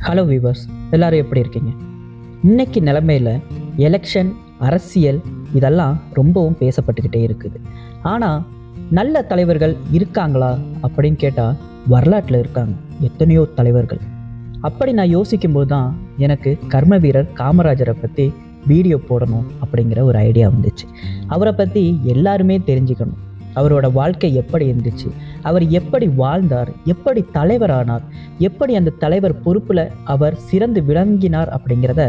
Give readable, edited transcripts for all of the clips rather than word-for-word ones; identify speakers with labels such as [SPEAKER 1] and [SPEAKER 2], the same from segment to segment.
[SPEAKER 1] Hello viewers, எல்லோரும் எப்படி இருக்கீங்க? இன்னைக்கு நிலைமையில் எலெக்ஷன், அரசியல் இதெல்லாம் ரொம்பவும் பேசப்பட்டுக்கிட்டே இருக்குது. ஆனால் நல்ல தலைவர்கள் இருக்காங்களா அப்படின்னு கேட்டால் வரலாற்றில் இருக்காங்க எத்தனையோ தலைவர்கள். அப்படி நான் யோசிக்கும்போது தான் எனக்கு கர்ம வீரர் காமராஜரை பற்றி வீடியோ போடணும் அப்படிங்கிற ஒரு ஐடியா வந்துச்சு. அவரை பற்றி எல்லாருமே தெரிஞ்சுக்கணும். அவரோட வாழ்க்கை எப்படி இருந்துச்சு, அவர் எப்படி வாழ்ந்தார், எப்படி தலைவரானார், எப்படி அந்த தலைவர் பொறுப்பில் அவர் சிறந்து விளங்கினார் அப்படிங்கிறத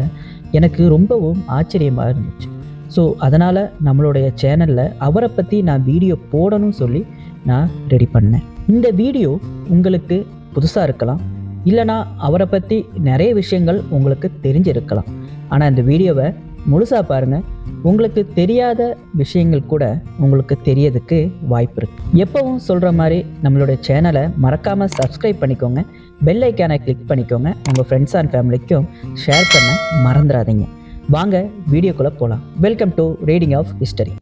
[SPEAKER 1] எனக்கு ரொம்பவும் ஆச்சரியமாக இருந்துச்சு. ஸோ அதனால் நம்மளுடைய சேனலில் அவரை பற்றி நான் வீடியோ போடணும்னு சொல்லி நான் ரெடி பண்ணேன். இந்த வீடியோ உங்களுக்கு புதுசாக இருக்கலாம், இல்லைனா அவரை பற்றி நிறைய விஷயங்கள் உங்களுக்கு தெரிஞ்சிருக்கலாம். ஆனால் இந்த வீடியோவை முழுசாக பாருங்கள். உங்களுக்கு தெரியாத விஷயங்கள் கூட உங்களுக்கு தெரியறதுக்கு வாய்ப்பு இருக்குது. எப்பவும் சொல்கிற மாதிரி நம்மளுடைய சேனலை மறக்காமல் சப்ஸ்கிரைப் பண்ணிக்கோங்க, பெல் ஐக்கானை கிளிக் பண்ணிக்கோங்க, உங்கள் ஃப்ரெண்ட்ஸ் அண்ட் ஃபேமிலிக்கும் ஷேர் பண்ண மறந்துடாதீங்க. வாங்க வீடியோக்குள்ளே போகலாம். Welcome to reading of history.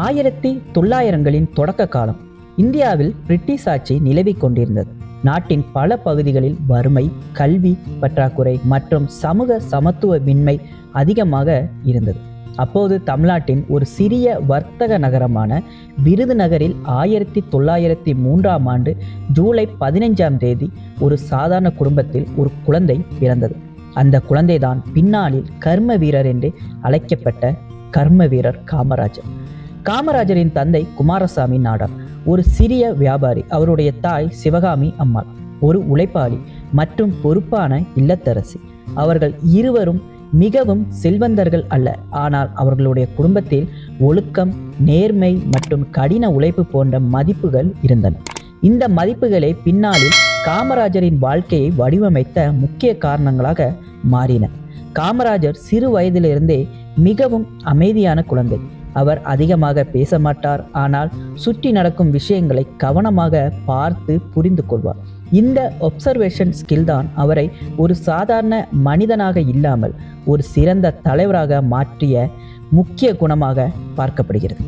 [SPEAKER 1] ஆயிரத்தி 1900களின் தொடக்க காலம். இந்தியாவில் பிரிட்டிஷ் ஆட்சி நிலவிக் கொண்டிருந்தது. நாட்டின் பல பகுதிகளில் வறுமை, கல்வி பற்றாக்குறை மற்றும் சமூக சமத்துவமின்மை அதிகமாக இருந்தது. அப்போது தமிழ்நாட்டின் ஒரு சிறிய வர்த்தக நகரமான விருதுநகரில் 1903ஆம் ஆண்டு ஜூலை 15ஆம் தேதி ஒரு சாதாரண குடும்பத்தில் ஒரு குழந்தை பிறந்தது. அந்த குழந்தைதான் பின்னாளில் கர்ம வீரர் என்று அழைக்கப்பட்ட கர்ம வீரர் காமராஜர். காமராஜரின் தந்தை குமாரசாமி நாடார் ஒரு சிறிய வியாபாரி. அவருடைய தாய் சிவகாமி அம்மாள் ஒரு உழைப்பாளி மற்றும் பொறுப்பான இல்லத்தரசி. அவர்கள் இருவரும் மிகவும் செல்வந்தர்கள் அல்ல, ஆனால் அவர்களுடைய குடும்பத்தில் ஒழுக்கம், நேர்மை மற்றும் கடின உழைப்பு போன்ற மதிப்புகள் இருந்தன. இந்த மதிப்புகளே பின்னாளில் காமராஜரின் வாழ்க்கையை வடிவமைத்த முக்கிய காரணங்களாக மாறின. காமராஜர் சிறு வயதிலிருந்தே மிகவும் அமைதியான குழந்தை. அவர் அதிகமாக பேச மாட்டார், ஆனால் சுற்றி நடக்கும் விஷயங்களை கவனமாக பார்த்து புரிந்து கொள்வார். இந்த ஒப்சர்வேஷன் ஸ்கில் தான் அவரை ஒரு சாதாரண மனிதனாக இல்லாமல் ஒரு சிறந்த தலைவராக மாற்றிய முக்கிய குணமாக பார்க்கப்படுகிறது.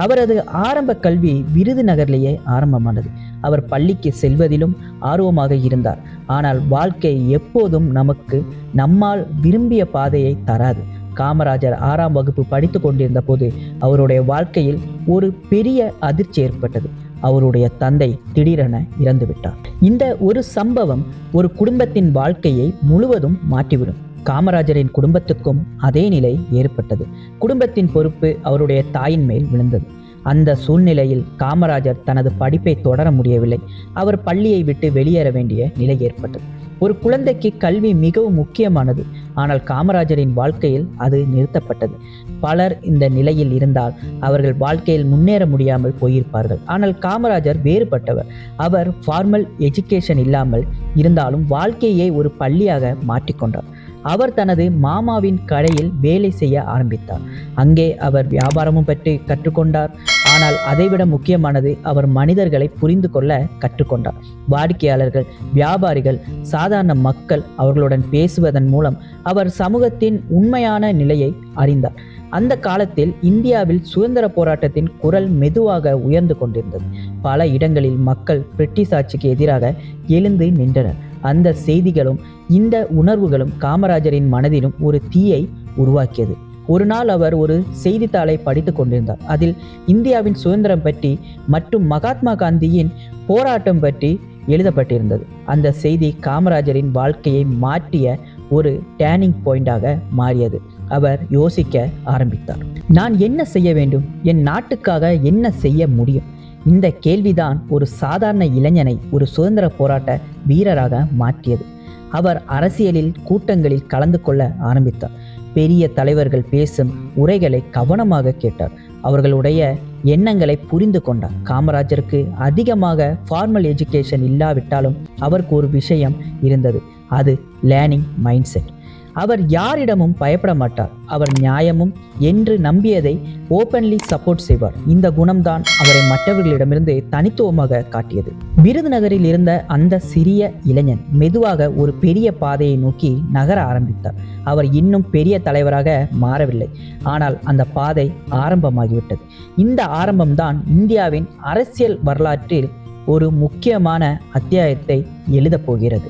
[SPEAKER 1] அவரது ஆரம்ப கல்வி விருதுநகர்லேயே ஆரம்பமானது. அவர் பள்ளிக்கு செல்வதிலும் ஆர்வமாக இருந்தார். ஆனால் வாழ்க்கை எப்போதும் நமக்கு நம்மால் விரும்பிய பாதையை தராது. காமராஜர் 6ஆம் வகுப்பு படித்து கொண்டிருந்த போது அவருடைய வாழ்க்கையில் ஒரு பெரிய அதிர்ச்சி ஏற்பட்டது. அவருடைய தந்தை திடீரென இறந்துவிட்டார். இந்த ஒரு சம்பவம் ஒரு குடும்பத்தின் வாழ்க்கையை முழுவதும் மாற்றிவிடும். காமராஜரின் குடும்பத்துக்கும் அதே நிலை ஏற்பட்டது. குடும்பத்தின் பொறுப்பு அவருடைய தாயின் மேல் விழுந்தது. அந்த சூழ்நிலையில் காமராஜர் தனது படிப்பை தொடர முடியவில்லை. அவர் பள்ளியை விட்டு வெளியேற வேண்டிய நிலை ஏற்பட்டது. ஒரு குழந்தைக்கு கல்வி மிகவும் முக்கியமானது, ஆனால் காமராஜரின் வாழ்க்கையில் அது நிறுத்தப்பட்டது. பலர் இந்த நிலையில் இருந்தால் அவர்கள் வாழ்க்கையில் முன்னேற முடியாமல் போயிருப்பார்கள். ஆனால் காமராஜர் வேறுபட்டவர். அவர் ஃபார்மல் எஜுகேஷன் இல்லாமல் இருந்தாலும் வாழ்க்கையை ஒரு பள்ளியாக மாற்றிக்கொண்டார். அவர் தனது மாமாவின் கடையில் வேலை செய்ய ஆரம்பித்தார். அங்கே அவர் வியாபாரமும் பற்றி கற்றுக்கொண்டார். ஆனால் அதைவிட முக்கியமானது, அவர் மனிதர்களை புரிந்து கொள்ள கற்றுக்கொண்டார். வாடிக்கையாளர்கள், வியாபாரிகள், சாதாரண மக்கள் அவர்களுடன் பேசுவதன் மூலம் அவர் சமூகத்தின் உண்மையான நிலையை அறிந்தார். அந்த காலத்தில் இந்தியாவில் சுதந்திர போராட்டத்தின் குரல் மெதுவாக உயர்ந்து கொண்டிருந்தது. பல இடங்களில் மக்கள் பிரிட்டிஷ் ஆட்சிக்கு எதிராக எழுந்து நின்றனர். அந்த செய்திகளும் இந்த உணர்வுகளும் காமராஜரின் மனதிலும் ஒரு தீயை உருவாக்கியது. ஒரு நாள் அவர் ஒரு செய்தித்தாளை படித்து கொண்டிருந்தார். அதில் இந்தியாவின் சுதந்திரம் பற்றி மற்றும் மகாத்மா காந்தியின் போராட்டம் பற்றி எழுதப்பட்டிருந்தது. அந்த செய்தி காமராஜரின் வாழ்க்கையை மாற்றிய ஒரு டேர்னிங் பாயிண்டாக மாறியது. அவர் யோசிக்க ஆரம்பித்தார். நான் என்ன செய்ய வேண்டும்? என் நாட்டுக்காக என்ன செய்ய முடியும்? இந்த கேள்விதான் ஒரு சாதாரண இளைஞனை ஒரு சுதந்திர போராட்ட வீரராக மாற்றியது. அவர் அரசியலில் கூட்டங்களில் கலந்து கொள்ள ஆரம்பித்தார். பெரிய தலைவர்கள் பேசும் உரைகளை கவனமாக கேட்டார். அவர்களுடைய எண்ணங்களை புரிந்து கொண்டார். காமராஜருக்கு அதிகமாக ஃபார்மல் எஜுகேஷன் இல்லாவிட்டாலும் அவருக்கு ஒரு விஷயம் இருந்தது, அது லேர்னிங் மைண்ட் செட். அவர் யாரிடமும் பயப்பட மாட்டார். அவர் நியாயமும் என்று நம்பியதை ஓபன்லி சப்போர்ட் செய்வார். இந்த குணம்தான் அவரை மற்றவர்களிடமிருந்து தனித்துவமாக காட்டியது. விருதுநகரில் இருந்த அந்த சிறிய இளைஞன் மெதுவாக ஒரு பெரிய பாதையை நோக்கி நகர ஆரம்பித்தார். அவர் இன்னும் பெரிய தலைவராக மாறவில்லை, ஆனால் அந்த பாதை ஆரம்பமாகிவிட்டது. இந்த ஆரம்பம்தான் இந்தியாவின் அரசியல் வரலாற்றில் ஒரு முக்கியமான அத்தியாயத்தை எழுதப் போகிறது.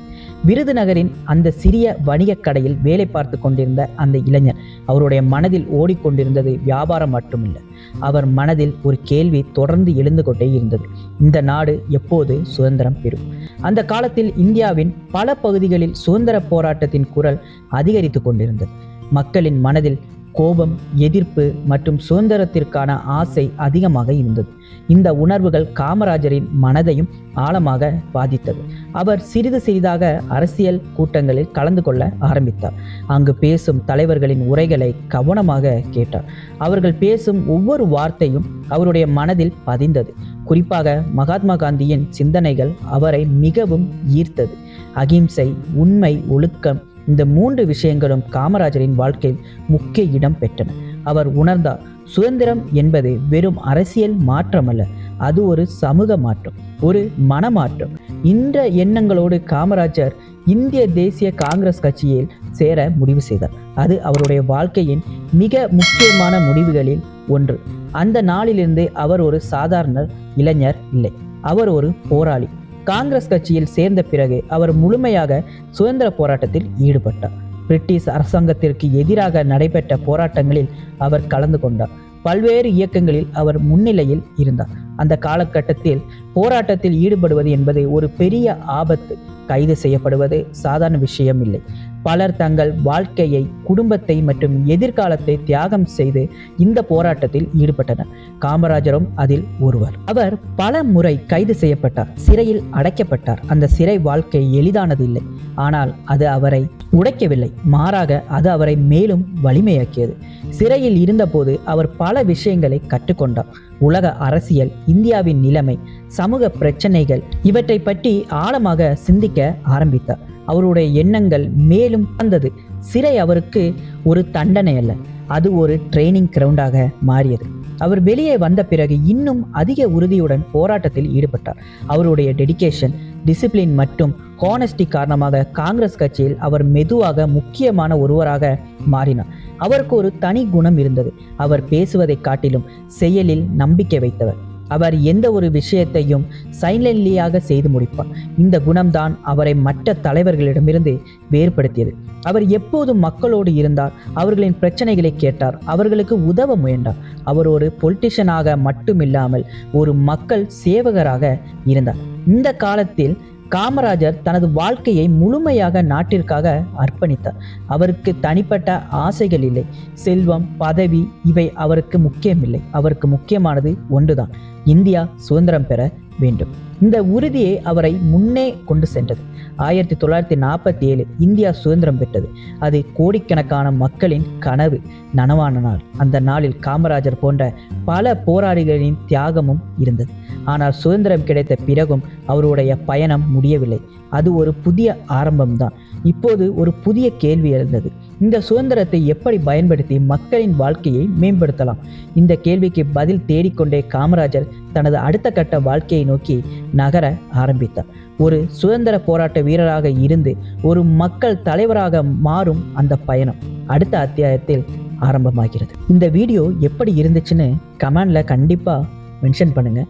[SPEAKER 1] விருதுநகரின் அந்த சிறிய வணிகக் கடையில் வேலை பார்த்து கொண்டிருந்த அந்த இளைஞர், அவருடைய மனதில் ஓடிக்கொண்டிருந்தது வியாபாரம் மட்டுமில்லை. அவர் மனதில் ஒரு கேள்வி தொடர்ந்து எழுந்து கொண்டே இருந்தது. இந்த நாடு எப்போது சுதந்திரம் பெறும்? அந்த காலத்தில் இந்தியாவின் பல பகுதிகளில் சுதந்திர போராட்டத்தின் குரல் அதிகரித்து கொண்டிருந்தது. மக்களின் மனதில் கோபம், எதிர்ப்பு மற்றும் சுதந்திரத்திற்கான ஆசை அதிகமாக இருந்தது. இந்த உணர்வுகள் காமராஜரின் மனதையும் ஆழமாக பாதித்தது. அவர் சிறிது சிறிதாக அரசியல் கூட்டங்களில் கலந்து கொள்ள ஆரம்பித்தார். அங்கு பேசும் தலைவர்களின் உரைகளை கவனமாக கேட்டார். அவர்கள் பேசும் ஒவ்வொரு வார்த்தையும் அவருடைய மனதில் பதிந்தது. குறிப்பாக மகாத்மா காந்தியின் சிந்தனைகள் அவரை மிகவும் ஈர்த்தது. அகிம்சை, உண்மை, ஒழுக்கம், இந்த 3 விஷயங்களும் காமராஜரின் வாழ்க்கையில் முக்கிய இடம் பெற்றன. அவர் உணர்ந்தார், சுதந்திரம் என்பது வெறும் அரசியல் மாற்றம் அல்ல, அது ஒரு சமூக மாற்றம், ஒரு மனமாற்றம். இந்த எண்ணங்களோடு காமராஜர் இந்திய தேசிய காங்கிரஸ் கட்சியில் சேர முடிவு செய்தார். அது அவருடைய வாழ்க்கையின் மிக முக்கியமான முடிவுகளில் ஒன்று. அந்த நாளிலிருந்து அவர் ஒரு சாதாரண இளைஞர் இல்லை, அவர் ஒரு போராளி. காங்கிரஸ் கட்சியில் சேர்ந்த பிறகு அவர் முழுமையாக சுதந்திர போராட்டத்தில் ஈடுபட்டார். பிரிட்டிஷ் அரசாங்கத்திற்கு எதிராக நடைபெற்ற போராட்டங்களில் அவர் கலந்து கொண்டார். பல்வேறு இயக்கங்களில் அவர் முன்னிலையில் இருந்தார். அந்த காலகட்டத்தில் போராட்டத்தில் ஈடுபடுவது என்பது ஒரு பெரிய ஆபத்து. கைது செய்யப்படுவது சாதாரண விஷயம் இல்லை. பலர் தங்கள் வாழ்க்கையை, குடும்பத்தை மற்றும் எதிர்காலத்தை தியாகம் செய்து இந்த போராட்டத்தில் ஈடுபட்டனர். காமராஜரும் அதில் ஒருவர். அவர் பல முறை கைது செய்யப்பட்டார், சிறையில் அடைக்கப்பட்டார். அந்த சிறை வாழ்க்கை எளிதானது இல்லை, ஆனால் அது அவரை உடைக்கவில்லை, மாறாக அது அவரை மேலும் வலிமையாக்கியது. சிறையில் இருந்தபோது அவர் பல விஷயங்களை கற்றுக்கொண்டார். உலக அரசியல், இந்தியாவின் நிலைமை, சமூக பிரச்சனைகள், இவற்றை பற்றி ஆழமாக சிந்திக்க ஆரம்பித்தார். அவருடைய எண்ணங்கள் மேலும் வந்தது. சிறை அவருக்கு ஒரு தண்டனை அல்ல, அது ஒரு ட்ரைனிங் கிரவுண்டாக மாறியது. அவர் வெளியே வந்த பிறகு இன்னும் அதிக உறுதியுடன் போராட்டத்தில் ஈடுபட்டார். அவருடைய டெடிகேஷன், டிசிப்ளின் மற்றும் ஹானஸ்டி காரணமாக காங்கிரஸ் கட்சியில் அவர் மெதுவாக முக்கியமான ஒருவராக மாறினார். அவருக்கு ஒரு தனி குணம் இருந்தது. அவர் பேசுவதை காட்டிலும் செயலில் நம்பிக்கை வைத்தவர். அவர் எந்த ஒரு விஷயத்தையும் சைலன்ட்லியாக செய்து முடிப்பார். இந்த குணம்தான் அவரை மற்ற தலைவர்களிடமிருந்து வேறுபடுத்தியது. அவர் எப்போதும் மக்களோடு இருந்தார், அவர்களின் பிரச்சனைகளை கேட்டார், அவர்களுக்கு உதவ முயன்றார். அவர் ஒரு பொலிட்டிஷியனாக மட்டுமில்லாமல் ஒரு மக்கள் சேவகராக இருந்தார். இந்த காலத்தில் காமராஜர் தனது வாழ்க்கையை முழுமையாக நாட்டிற்காக அர்ப்பணித்தார். அவருக்கு தனிப்பட்ட ஆசைகள் இல்லை, செல்வம், பதவி இவை அவருக்கு முக்கியமில்லை. அவருக்கு முக்கியமானது ஒன்றுதான், இந்தியா சுதந்திரம் பெற வேண்டும். இந்த உறுதியை அவரை முன்னே கொண்டு சென்றது. 1947 இந்தியா சுதந்திரம் பெற்றது. அது கோடிக்கணக்கான மக்களின் கனவு நனவான நாள். அந்த நாளில் காமராஜர் போன்ற பல போராளிகளின் தியாகமும் இருந்தது. ஆனால் சுதந்திரம் கிடைத்த பிறகும் அவருடைய பயணம் முடியவில்லை. அது ஒரு புதிய ஆரம்பம்தான். இப்போது ஒரு புதிய கேள்வி எழுந்தது. இந்த சுதந்திரத்தை எப்படி பயன்படுத்தி மக்களின் வாழ்க்கையை மேம்படுத்தலாம்? இந்த கேள்விக்கு பதில் தேடிக்கொண்டே காமராஜர் தனது அடுத்த கட்ட வாழ்க்கையை நோக்கி நகர ஆரம்பித்தார். ஒரு சுதந்திர போராட்ட வீரராக இருந்து ஒரு மக்கள் தலைவராக மாறும் அந்த பயணம் அடுத்த அத்தியாயத்தில் ஆரம்பமாகிறது. இந்த வீடியோ எப்படி இருந்துச்சுன்னு கமெண்ட்ல கண்டிப்பா மென்ஷன் பண்ணுங்க.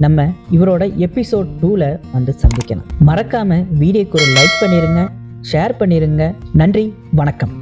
[SPEAKER 1] நம்ம இவரோட எபிசோட் 2ல வந்து சந்திக்கலாம். மறக்காம வீடியோக்கு ஒரு லைக் பண்ணிருங்க, ஷேர் பண்ணிருங்க. நன்றி, வணக்கம்.